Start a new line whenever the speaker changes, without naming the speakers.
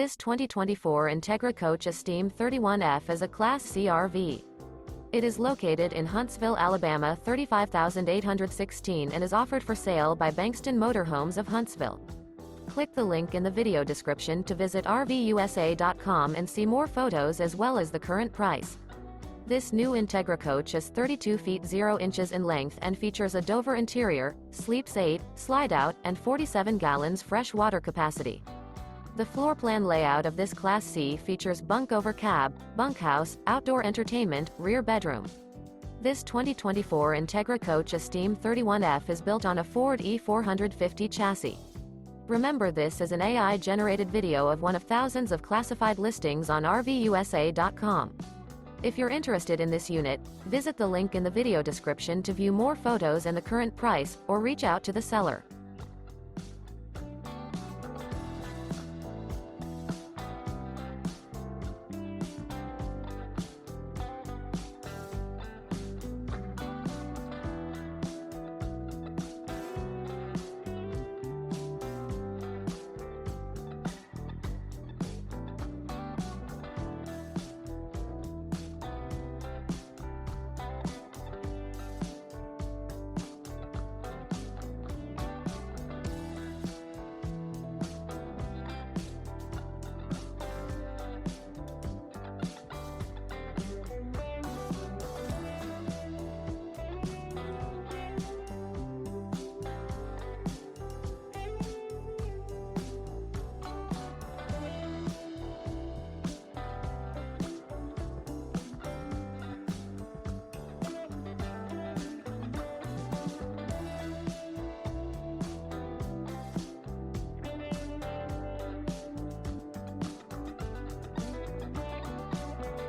This 2024 Entegra Coach Esteem 31F is a Class C RV. It is located in Huntsville, Alabama 35816 and is offered for sale by Bankston Motorhomes of Huntsville. Click the link in the video description to visit RVUSA.com and see more photos as well as the current price. This new Entegra Coach is 32 feet 0 inches in length and features a Dover interior, sleeps 8, Slideout, and 47 gallons fresh water capacity. The floor plan layout of this Class C features Bunk Over Cab, Bunkhouse, outdoor entertainment, rear bedroom. This 2024 Entegra Coach Esteem 31F is built on a Ford E450 chassis. Remember, this is an AI-generated video of one of thousands of classified listings on RVUSA.com. If you're interested in this unit, visit the link in the video description to view more photos and the current price, or reach out to the seller.